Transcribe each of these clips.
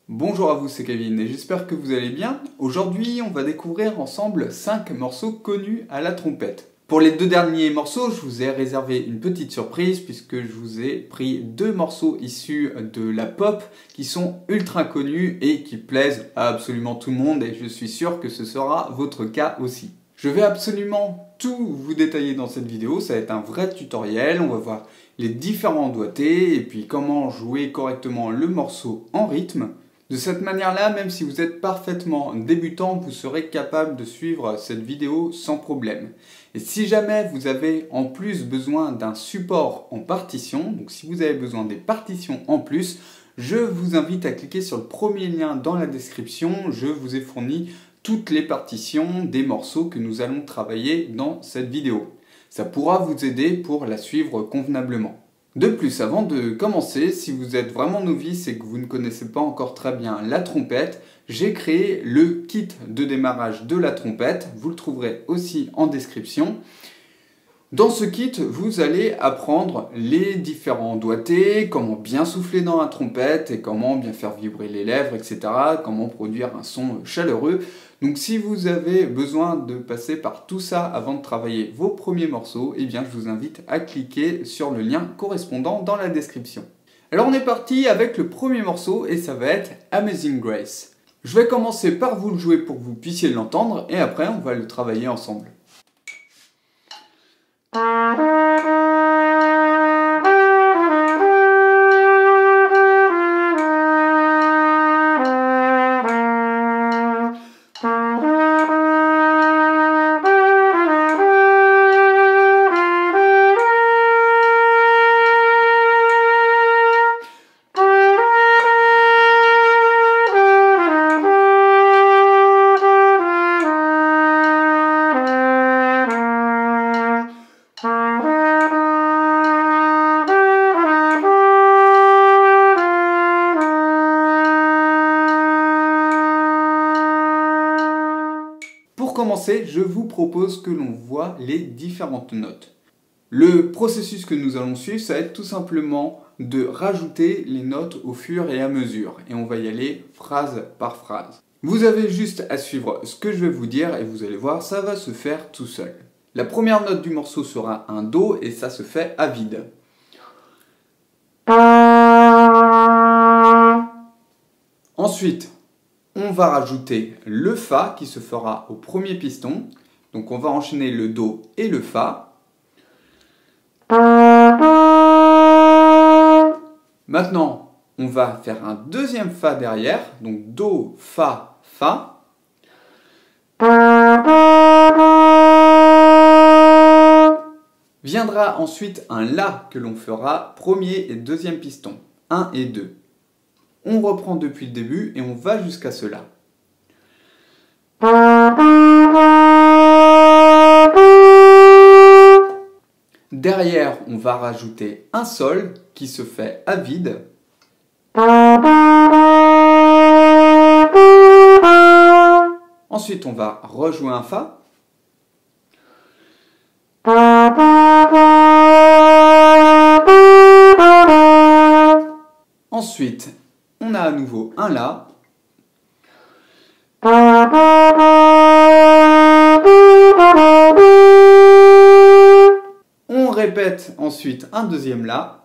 Bonjour à vous, c'est Kevin et j'espère que vous allez bien. Aujourd'hui, on va découvrir ensemble 5 morceaux connus à la trompette. Pour les deux derniers morceaux, je vous ai réservé une petite surprise puisque je vous ai pris 2 morceaux issus de la pop qui sont ultra connus et qui plaisent à absolument tout le monde et je suis sûr que ce sera votre cas aussi. Je vais absolument tout vous détailler dans cette vidéo, ça va être un vrai tutoriel, on va voir les différents doigtés et puis comment jouer correctement le morceau en rythme. De cette manière-là, même si vous êtes parfaitement débutant, vous serez capable de suivre cette vidéo sans problème. Et si jamais vous avez en plus besoin d'un support en partition, donc si vous avez besoin des partitions en plus, je vous invite à cliquer sur le premier lien dans la description. Je vous ai fourni toutes les partitions des morceaux que nous allons travailler dans cette vidéo. Ça pourra vous aider pour la suivre convenablement. De plus, avant de commencer, si vous êtes vraiment novice et que vous ne connaissez pas encore très bien la trompette, j'ai créé le kit de démarrage de la trompette, vous le trouverez aussi en description. Dans ce kit, vous allez apprendre les différents doigtés, comment bien souffler dans la trompette et comment bien faire vibrer les lèvres, etc. Comment produire un son chaleureux. Donc si vous avez besoin de passer par tout ça avant de travailler vos premiers morceaux, eh bien je vous invite à cliquer sur le lien correspondant dans la description. Alors on est parti avec le premier morceau et ça va être Amazing Grace. Je vais commencer par vous le jouer pour que vous puissiez l'entendre et après on va le travailler ensemble. Pour commencer, je vous propose que l'on voit les différentes notes. Le processus que nous allons suivre, ça va être tout simplement de rajouter les notes au fur et à mesure. Et on va y aller phrase par phrase. Vous avez juste à suivre ce que je vais vous dire et vous allez voir, ça va se faire tout seul. La première note du morceau sera un Do et ça se fait à vide. Ensuite, on va rajouter le Fa qui se fera au premier piston. Donc on va enchaîner le Do et le Fa. Maintenant, on va faire un deuxième Fa derrière. Donc Do, Fa, Fa. Viendra ensuite un La que l'on fera premier et deuxième piston. 1 et 2. On reprend depuis le début et on va jusqu'à cela. Derrière, on va rajouter un Sol qui se fait à vide. Ensuite, on va rejouer un Fa. Ensuite, on a à nouveau un La. On répète ensuite un deuxième La.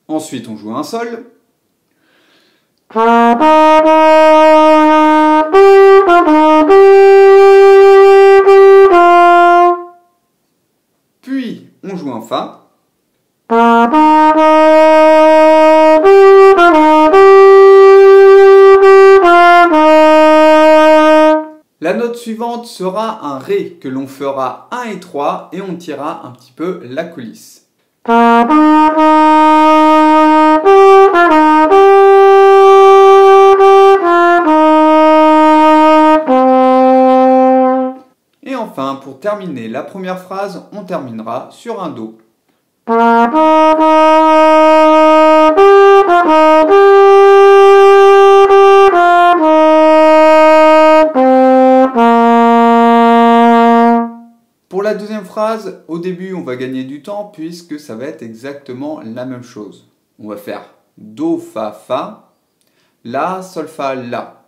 Ensuite, on joue un Sol. Puis, on joue un Fa. La note suivante sera un Ré que l'on fera 1 et 3 et on tirera un petit peu la coulisse. Et enfin, pour terminer la première phrase, on terminera sur un Do. la deuxième phrase, au début, on va gagner du temps puisque ça va être exactement la même chose. On va faire Do, Fa, Fa, La, Sol, Fa, La.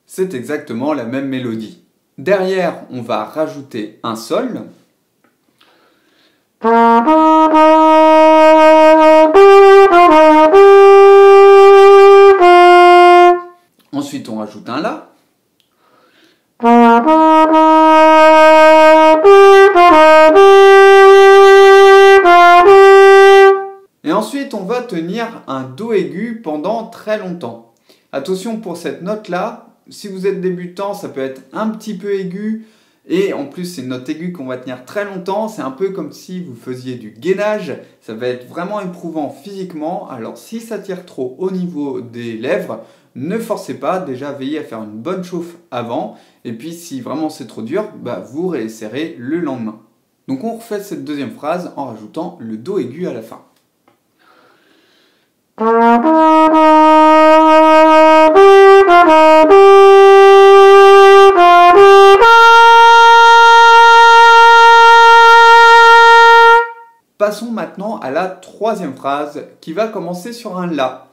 C'est exactement la même mélodie. Derrière, on va rajouter un Sol. Ensuite, on rajoute un La. Et ensuite, on va tenir un Do aigu pendant très longtemps. Attention pour cette note-là, si vous êtes débutant, ça peut être un petit peu aigu. Et en plus, c'est une note aiguë qu'on va tenir très longtemps. C'est un peu comme si vous faisiez du gainage. Ça va être vraiment éprouvant physiquement. Alors, si ça tire trop au niveau des lèvres, ne forcez pas. Déjà, veillez à faire une bonne chauffe avant. Et puis, si vraiment c'est trop dur, vous réessayerez le lendemain. Donc, on refait cette deuxième phrase en rajoutant le Do aigu à la fin. Passons maintenant à la troisième phrase qui va commencer sur un La.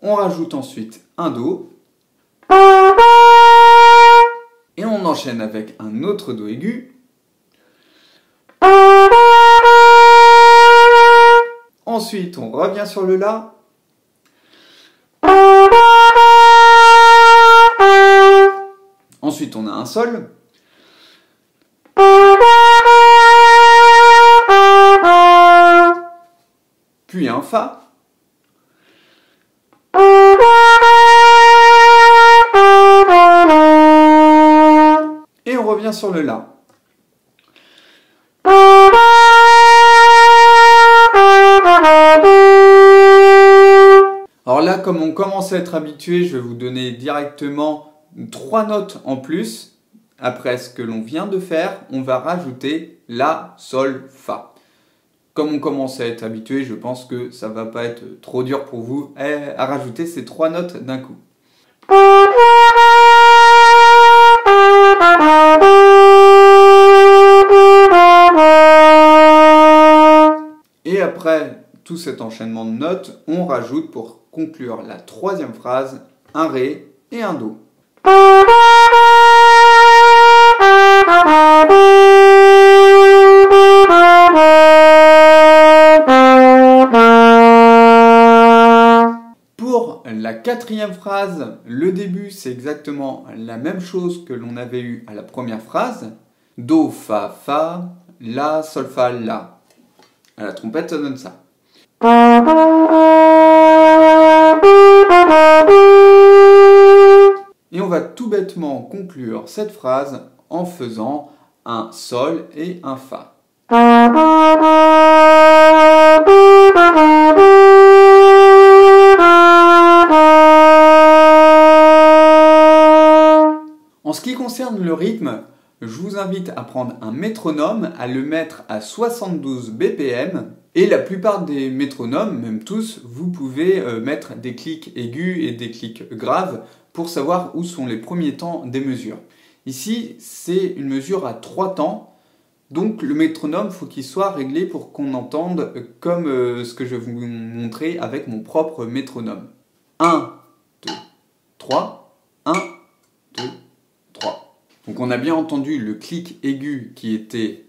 On rajoute ensuite un Do. Et on enchaîne avec un autre Do aigu. Ensuite, on revient sur le La. Ensuite, on a un Sol. Puis un Fa. Et on revient sur le La. Alors là, comme on commence à être habitué, je vais vous donner directement 3 notes en plus. Après ce que l'on vient de faire, on va rajouter La, Sol, Fa. Comme on commence à être habitué, je pense que ça va pas être trop dur pour vous à rajouter ces 3 notes d'un coup. Et après tout cet enchaînement de notes, on rajoute pour conclure la troisième phrase un Ré et un Do. Pour la quatrième phrase, le début c'est exactement la même chose que l'on avait eu à la première phrase. Do, Fa, Fa, La, Sol, Fa, La. À la trompette, ça donne ça. Et on va tout bêtement conclure cette phrase en faisant un Sol et un Fa. En ce qui concerne le rythme, je vous invite à prendre un métronome, à le mettre à 72 BPM. Et la plupart des métronomes, même tous, vous pouvez mettre des clics aigus et des clics graves pour savoir où sont les premiers temps des mesures. Ici, c'est une mesure à 3 temps. Donc le métronome, il faut qu'il soit réglé pour qu'on entende comme ce que je vais vous montrer avec mon propre métronome. 1, 2, 3, 1, 2, 3. Donc on a bien entendu le clic aigu qui était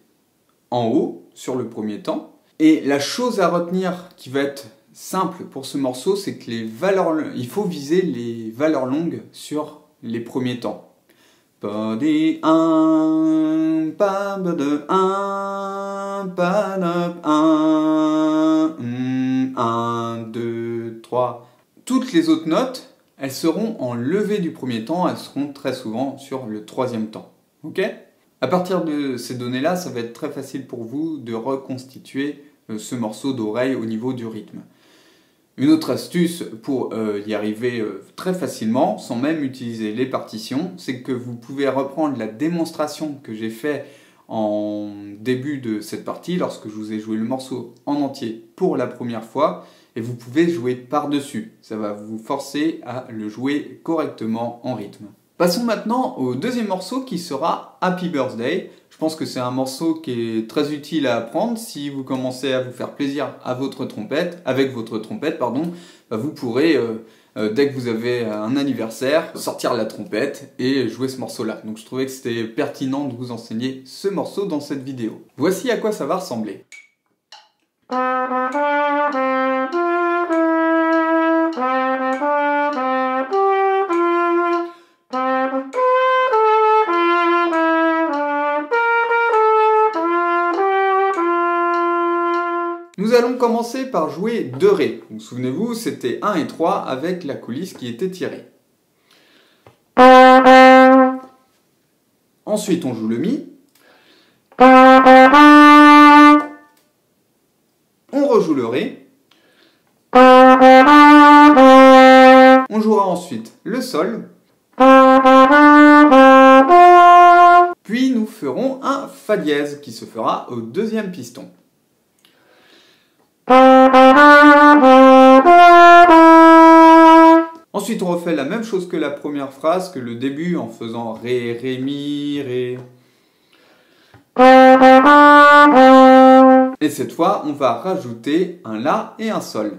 en haut sur le premier temps. Et la chose à retenir qui va être simple pour ce morceau, c'est que il faut viser les valeurs longues sur les premiers temps. Pas des 1, pas de 1, pas de 1, 1, 2, 3. Toutes les autres notes, elles seront en levée du premier temps, elles seront très souvent sur le troisième temps. Ok ? À partir de ces données-là, ça va être très facile pour vous de reconstituer ce morceau d'oreille au niveau du rythme. Une autre astuce pour y arriver très facilement, sans même utiliser les partitions, c'est que vous pouvez reprendre la démonstration que j'ai faite en début de cette partie, lorsque je vous ai joué le morceau en entier pour la première fois, et vous pouvez jouer par-dessus. Ça va vous forcer à le jouer correctement en rythme. Passons maintenant au deuxième morceau qui sera Happy Birthday. Je pense que c'est un morceau qui est très utile à apprendre si vous commencez à vous faire plaisir à votre trompette, avec votre trompette, pardon, vous pourrez, dès que vous avez un anniversaire, sortir la trompette et jouer ce morceau-là. Donc je trouvais que c'était pertinent de vous enseigner ce morceau dans cette vidéo. Voici à quoi ça va ressembler. Nous allons commencer par jouer 2 Ré. Donc, souvenez-vous, c'était 1 et 3 avec la coulisse qui était tirée. Ensuite, on joue le Mi. On rejoue le Ré. On jouera ensuite le Sol. Puis nous ferons un Fa dièse qui se fera au deuxième piston. Ensuite, on refait la même chose que la première phrase, que le début, en faisant Ré, Ré, Mi, Ré. Et cette fois, on va rajouter un La et un Sol.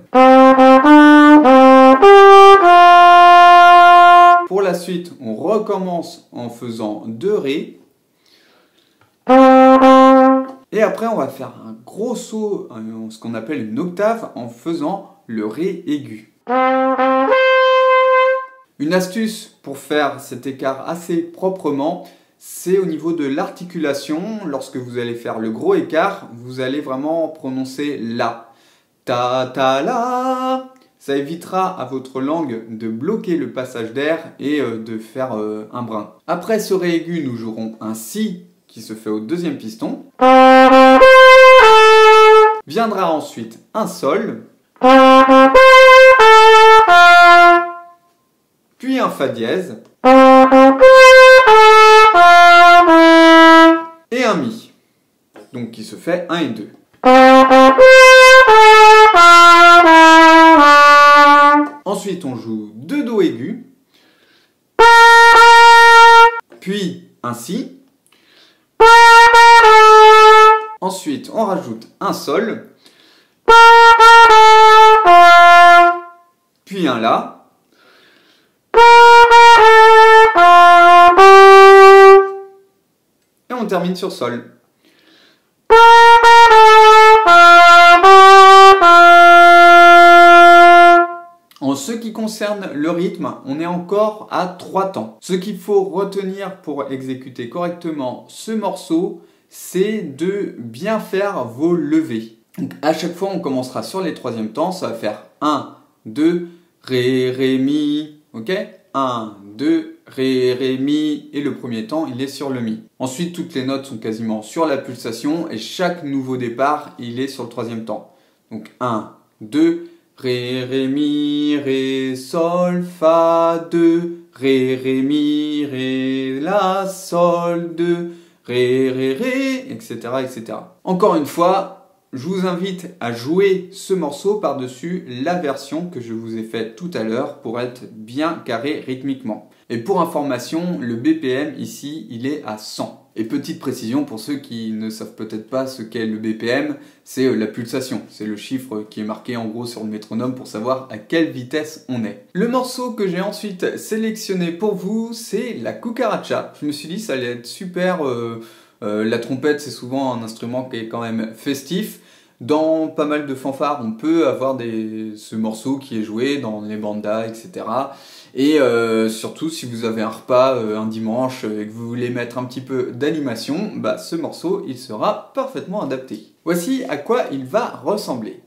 Pour la suite, on recommence en faisant 2 Ré. Et après, on va faire un gros saut, ce qu'on appelle une octave, en faisant le Ré aigu. Une astuce pour faire cet écart assez proprement, c'est au niveau de l'articulation. Lorsque vous allez faire le gros écart, vous allez vraiment prononcer La. Ta, ta, la. Ça évitera à votre langue de bloquer le passage d'air et de faire un brin. Après ce Ré aigu, nous jouerons un Si qui se fait au deuxième piston. Viendra ensuite un Sol. Puis un Fa dièse. Et un Mi. Donc qui se fait 1 et 2. Ensuite, on joue 2 Do aigus. Puis un Si. Ensuite, on rajoute un Sol. Puis un La. Et on termine sur Sol. En ce qui concerne le rythme, on est encore à 3 temps. Ce qu'il faut retenir pour exécuter correctement ce morceau, c'est de bien faire vos levées. Donc à chaque fois, on commencera sur les 3e temps. Ça va faire 1, 2, Ré, Ré, Mi. Ok ? 1, 2, Ré, Ré, Mi. Et le premier temps, il est sur le Mi. Ensuite, toutes les notes sont quasiment sur la pulsation. Et chaque nouveau départ, il est sur le 3e temps. Donc 1, 2, Ré, Ré, Mi, Ré, Sol, Fa, 2, Ré, Ré, Mi, Ré, La, Sol, 2, Ré, Ré, Ré, etc., etc. Encore une fois, je vous invite à jouer ce morceau par-dessus la version que je vous ai faite tout à l'heure pour être bien carré rythmiquement. Et pour information, le BPM ici, il est à 100. Et petite précision pour ceux qui ne savent peut-être pas ce qu'est le BPM, c'est la pulsation. C'est le chiffre qui est marqué en gros sur le métronome pour savoir à quelle vitesse on est. Le morceau que j'ai ensuite sélectionné pour vous, c'est la cucaracha. Je me suis dit ça allait être super. La trompette, c'est souvent un instrument qui est quand même festif. Dans pas mal de fanfares, on peut avoir ce morceau qui est joué dans les bandas, etc. Et surtout, si vous avez un repas un dimanche et que vous voulez mettre un petit peu d'animation, bah, ce morceau, il sera parfaitement adapté. Voici à quoi il va ressembler.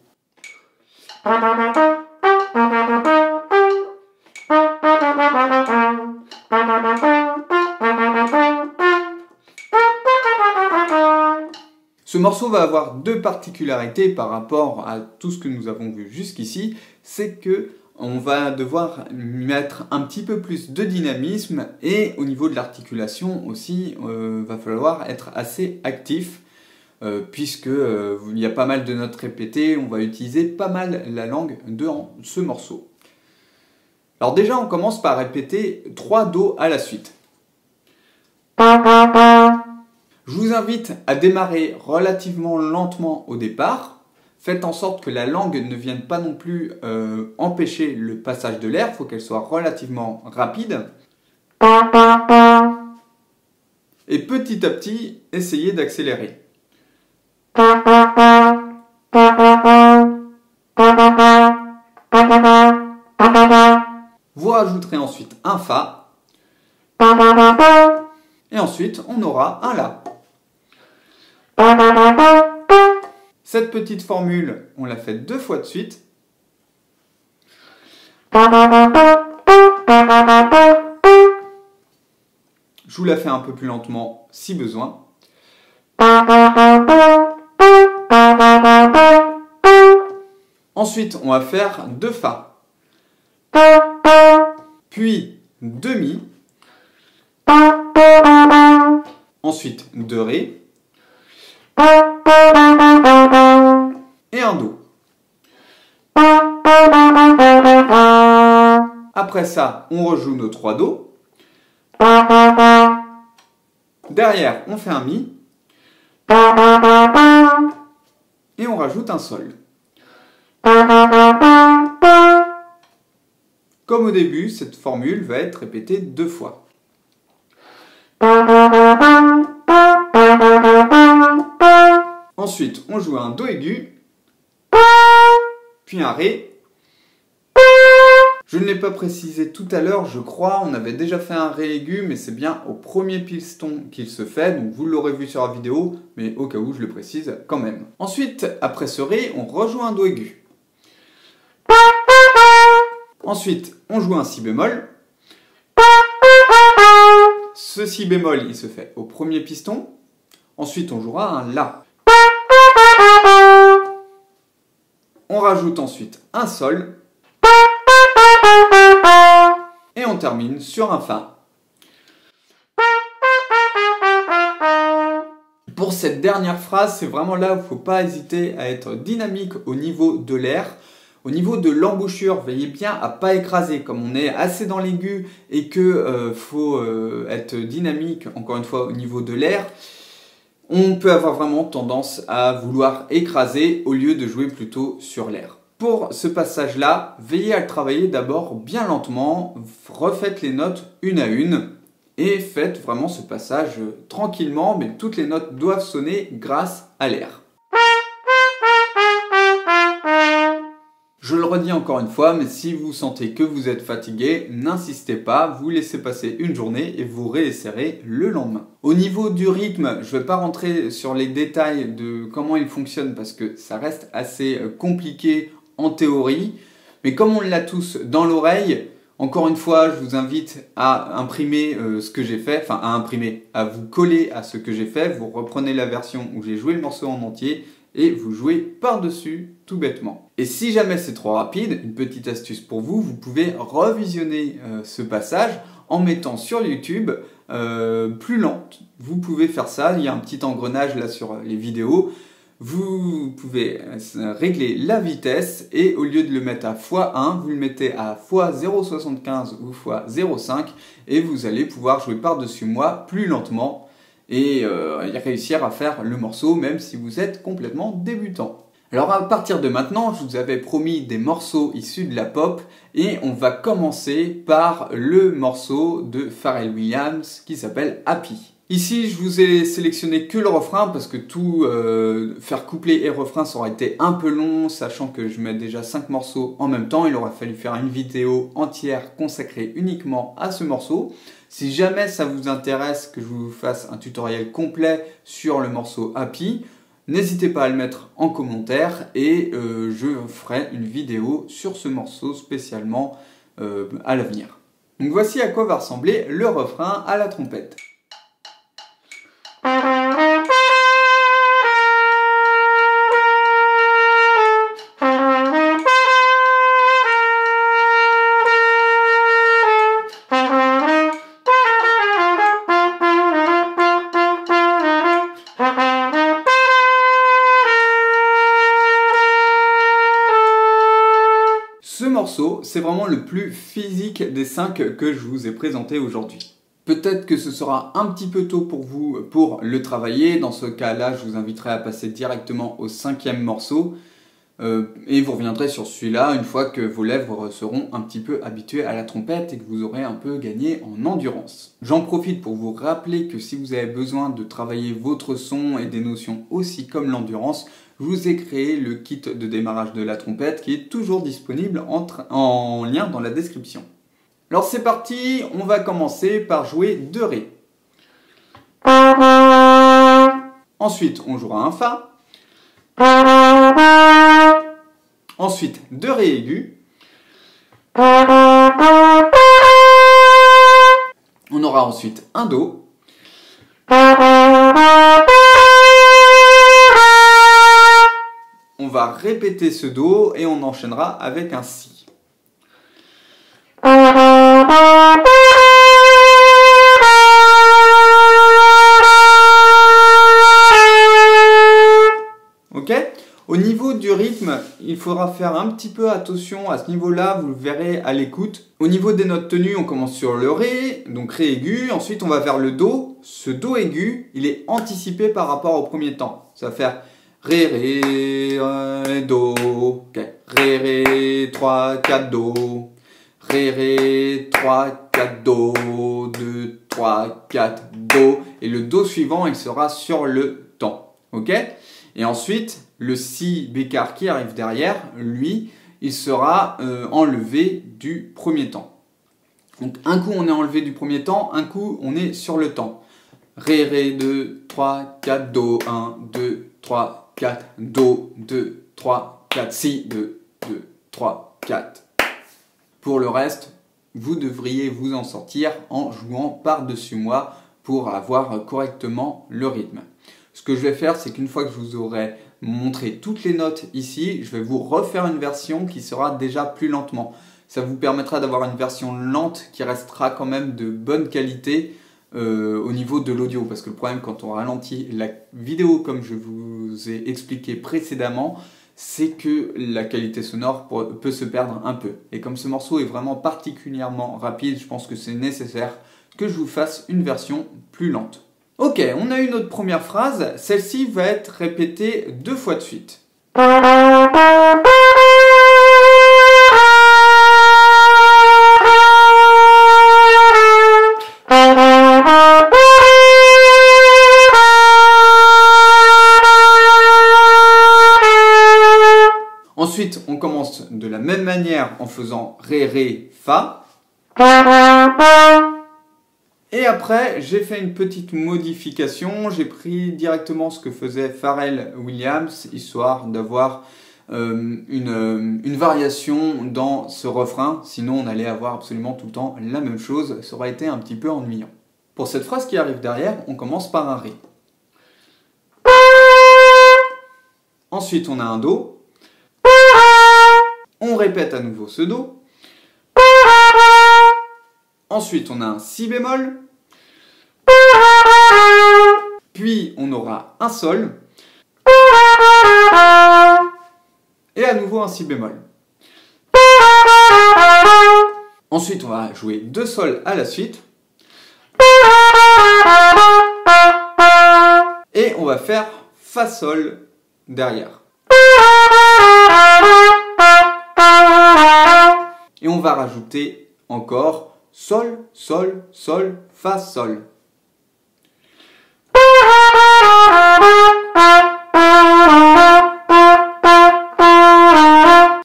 Ce morceau va avoir 2 particularités par rapport à tout ce que nous avons vu jusqu'ici, c'est que on va devoir mettre un petit peu plus de dynamisme et au niveau de l'articulation aussi, va falloir être assez actif puisque il y a pas mal de notes répétées, on va utiliser pas mal la langue dans ce morceau. Alors déjà, on commence par répéter 3 Do à la suite. Je vous invite à démarrer relativement lentement au départ. Faites en sorte que la langue ne vienne pas non plus empêcher le passage de l'air. Il faut qu'elle soit relativement rapide. Et petit à petit, essayez d'accélérer. Vous rajouterez ensuite un Fa. Et ensuite, on aura un La. Cette petite formule, on l'a fait 2 fois de suite. Je vous la fais un peu plus lentement si besoin. Ensuite, on va faire 2 Fa. Puis 2 Mi. Ensuite 2 Ré. Et un Do. Après ça, on rejoue nos 3 Do. Derrière, on fait un Mi. Et on rajoute un Sol. Comme au début, cette formule va être répétée 2 fois. Ensuite, on joue un Do aigu, puis un Ré. Je ne l'ai pas précisé tout à l'heure, je crois, on avait déjà fait un Ré aigu, mais c'est bien au premier piston qu'il se fait, donc vous l'aurez vu sur la vidéo, mais au cas où je le précise quand même. Ensuite, après ce Ré, on rejoue un Do aigu. Ensuite, on joue un Si bémol. Ce Si bémol, il se fait au premier piston. Ensuite, on jouera un La. On rajoute ensuite un Sol. Et on termine sur un Fa. Pour cette dernière phrase, c'est vraiment là où il ne faut pas hésiter à être dynamique au niveau de l'air. Au niveau de l'embouchure, veillez bien à ne pas écraser. Comme on est assez dans l'aigu et qu'il faut être dynamique, encore une fois, au niveau de l'air, on peut avoir vraiment tendance à vouloir écraser au lieu de jouer plutôt sur l'air. Pour ce passage-là, veillez à le travailler d'abord bien lentement, refaites les notes une à une et faites vraiment ce passage tranquillement, mais toutes les notes doivent sonner grâce à l'air. Je le redis encore une fois, mais si vous sentez que vous êtes fatigué, n'insistez pas, vous laissez passer une journée et vous réessayerez le lendemain. Au niveau du rythme, je ne vais pas rentrer sur les détails de comment il fonctionne parce que ça reste assez compliqué en théorie, mais comme on l'a tous dans l'oreille, encore une fois, je vous invite à imprimer ce que j'ai fait, enfin à vous coller à ce que j'ai fait, vous reprenez la version où j'ai joué le morceau en entier, et vous jouez par-dessus tout bêtement. Et si jamais c'est trop rapide, une petite astuce pour vous, vous pouvez revisionner ce passage en mettant sur YouTube plus lente. Vous pouvez faire ça, il y a un petit engrenage là sur les vidéos. Vous pouvez régler la vitesse et au lieu de le mettre à x1, vous le mettez à x0,75 ou x0,5 et vous allez pouvoir jouer par-dessus moi plus lentement et réussir à faire le morceau même si vous êtes complètement débutant. Alors à partir de maintenant, je vous avais promis des morceaux issus de la pop et on va commencer par le morceau de Pharrell Williams qui s'appelle Happy. Ici, je vous ai sélectionné que le refrain parce que tout faire couplet et refrain ça aurait été un peu long, sachant que je mets déjà 5 morceaux en même temps. Il aurait fallu faire une vidéo entière consacrée uniquement à ce morceau. Si jamais ça vous intéresse que je vous fasse un tutoriel complet sur le morceau Happy, n'hésitez pas à le mettre en commentaire et je ferai une vidéo sur ce morceau spécialement à l'avenir. Donc voici à quoi va ressembler le refrain à la trompette. morceau, c'est vraiment le plus physique des 5 que je vous ai présentés aujourd'hui. Peut-être que ce sera un petit peu tôt pour vous pour le travailler. Dans ce cas-là, je vous inviterai à passer directement au 5e morceau. Et vous reviendrez sur celui-là une fois que vos lèvres seront un petit peu habituées à la trompette et que vous aurez un peu gagné en endurance. J'en profite pour vous rappeler que si vous avez besoin de travailler votre son et des notions aussi comme l'endurance, je vous ai créé le kit de démarrage de la trompette qui est toujours disponible en lien dans la description. Alors c'est parti, on va commencer par jouer 2 Ré. Ensuite, on jouera un Fa. Ensuite, 2 Ré aigus. On aura ensuite un Do. On va répéter ce Do et on enchaînera avec un Si. Ok ? Au niveau du rythme, il faudra faire un petit peu attention à ce niveau-là, vous le verrez à l'écoute. Au niveau des notes tenues, on commence sur le Ré, donc Ré aigu, ensuite on va vers le Do. Ce Do aigu, il est anticipé par rapport au premier temps. Ça va faire Ré, Ré, Ré, Do, okay. Ré, Ré, 3, 4, Do, Ré, Ré, 3, 4, Do, 2, 3, 4, Do, et le Do suivant, il sera sur le temps, ok ? Et ensuite, le Si bécard qui arrive derrière, lui, il sera enlevé du premier temps. Donc un coup on est enlevé du premier temps, un coup on est sur le temps. Ré, Ré, 2, 3, 4, Do, 1, 2, 3, 4, Do, 2, 3, 4, Si, 2, 2, 3, 4. Pour le reste, vous devriez vous en sortir en jouant par-dessus moi pour avoir correctement le rythme. Ce que je vais faire, c'est qu'une fois que je vous aurai montré toutes les notes ici, je vais vous refaire une version qui sera déjà plus lentement. Ça vous permettra d'avoir une version lente qui restera quand même de bonne qualité au niveau de l'audio. Parce que le problème quand on ralentit la vidéo comme je vous ai expliqué précédemment, c'est que la qualité sonore peut se perdre un peu. Et comme ce morceau est vraiment particulièrement rapide, je pense que c'est nécessaire que je vous fasse une version plus lente. Ok, on a eu notre première phrase, celle-ci va être répétée 2 fois de suite. Ensuite, on commence de la même manière en faisant Ré, Ré, Fa. Et après, j'ai fait une petite modification, j'ai pris directement ce que faisait Pharrell Williams, histoire d'avoir une variation dans ce refrain, sinon on allait avoir absolument tout le temps la même chose, ça aurait été un petit peu ennuyant. Pour cette phrase qui arrive derrière, on commence par un Ré. Ensuite, on a un Do. On répète à nouveau ce Do. Ensuite, on a un Si bémol. Puis, on aura un Sol. Et à nouveau un Si bémol. Ensuite, on va jouer 2 Sols à la suite. Et on va faire Fa Sol derrière. Et on va rajouter encore Sol, Sol, Sol, Fa, Sol.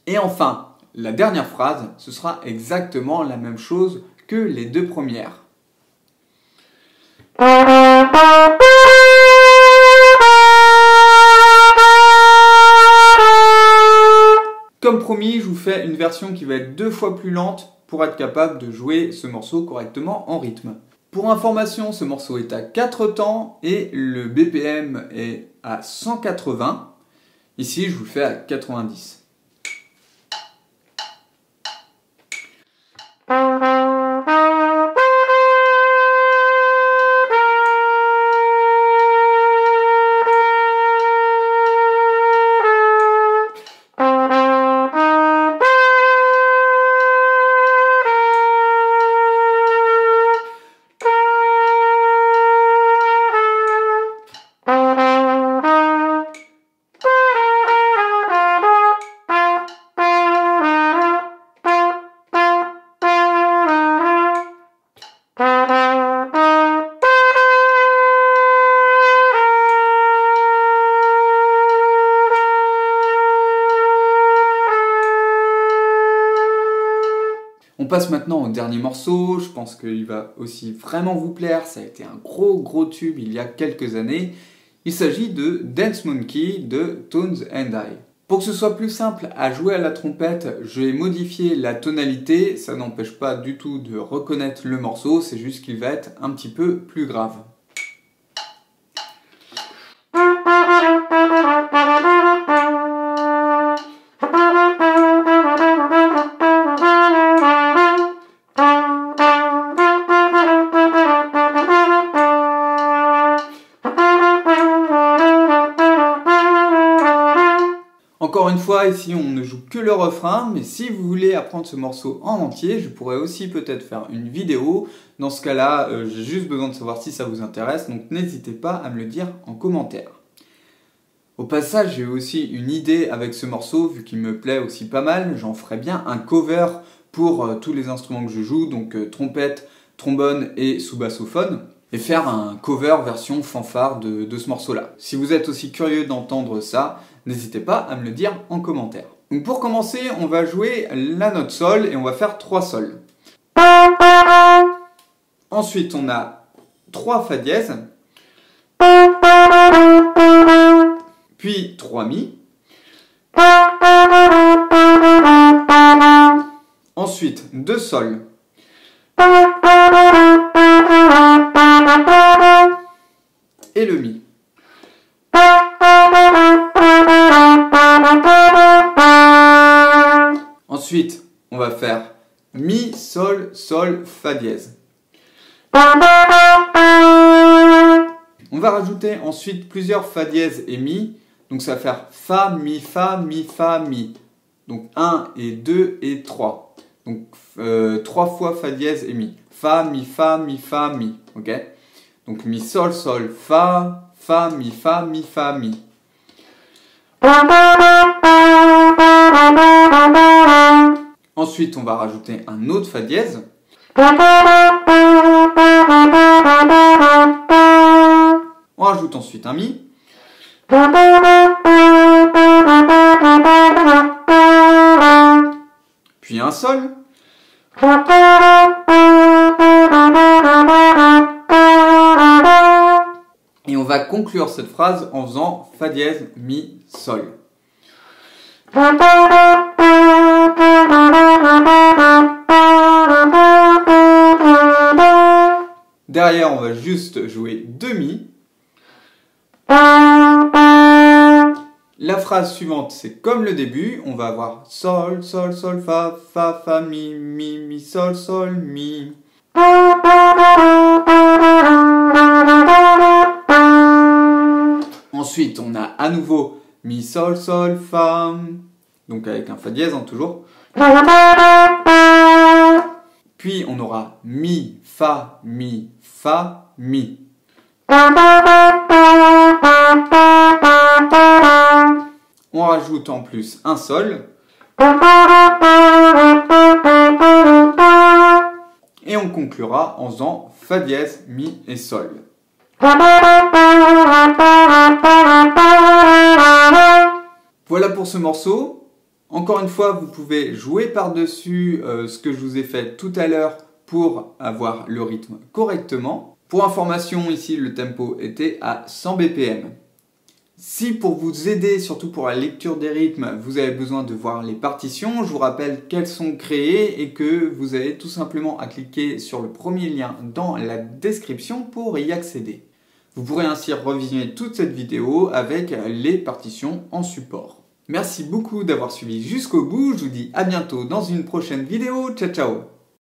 Et enfin, la dernière phrase, ce sera exactement la même chose que les 2 premières. Comme promis, je vous fais une version qui va être 2 fois plus lente pour être capable de jouer ce morceau correctement en rythme. Pour information, ce morceau est à 4 temps et le BPM est à 180. Ici, je vous le fais à 90. On passe maintenant au dernier morceau, je pense qu'il va aussi vraiment vous plaire, ça a été un gros tube il y a quelques années. Il s'agit de Dance Monkey de Tones and I. Pour que ce soit plus simple à jouer à la trompette, je vais modifier la tonalité, ça n'empêche pas du tout de reconnaître le morceau, c'est juste qu'il va être un petit peu plus grave. Encore une fois, ici on ne joue que le refrain, mais si vous voulez apprendre ce morceau en entier, je pourrais aussi peut-être faire une vidéo. Dans ce cas-là, j'ai juste besoin de savoir si ça vous intéresse, donc n'hésitez pas à me le dire en commentaire. Au passage, j'ai aussi une idée avec ce morceau, vu qu'il me plaît aussi pas mal, j'en ferai bien un cover pour tous les instruments que je joue, donc trompette, trombone et sous-bassophone, et faire un cover version fanfare de ce morceau-là. Si vous êtes aussi curieux d'entendre ça, n'hésitez pas à me le dire en commentaire. Donc pour commencer, on va jouer la note sol et on va faire 3 sols. Ensuite, on a 3 fa dièse, puis 3 mi. Ensuite, 2 sols. Et le mi. Ensuite, on va faire mi, sol, sol, fa dièse. On va rajouter ensuite plusieurs fa dièse et mi. Donc ça va faire fa, mi, fa, mi, fa, mi. Donc 1 et 2 et 3. Donc 3 fois fa dièse et mi. Fa, mi, fa, mi, fa, mi. Ok? Donc mi, sol, sol, fa, fa, mi, fa, mi, fa, mi. Ensuite, on va rajouter un autre fa dièse. On rajoute ensuite un mi. Puis un sol. Et on va conclure cette phrase en faisant fa dièse, mi, sol. Derrière, on va juste jouer 2 mi. La phrase suivante, c'est comme le début. On va avoir sol, sol, sol, fa, fa, fa, mi, mi, mi, sol, sol, mi. Ensuite, on a à nouveau mi, sol, sol, fa. Donc avec un fa dièse, hein, toujours. Puis on aura mi, fa, mi, fa, mi. On rajoute en plus un sol. Et on conclura en faisant fa dièse, mi et sol. Voilà pour ce morceau. Encore une fois, vous pouvez jouer par-dessus ce que je vous ai fait tout à l'heure pour avoir le rythme correctement. Pour information, ici, le tempo était à 100 BPM. Si pour vous aider, surtout pour la lecture des rythmes, vous avez besoin de voir les partitions, je vous rappelle qu'elles sont créées et que vous avez tout simplement à cliquer sur le premier lien dans la description pour y accéder. Vous pourrez ainsi revisionner toute cette vidéo avec les partitions en support. Merci beaucoup d'avoir suivi jusqu'au bout, je vous dis à bientôt dans une prochaine vidéo, ciao ciao!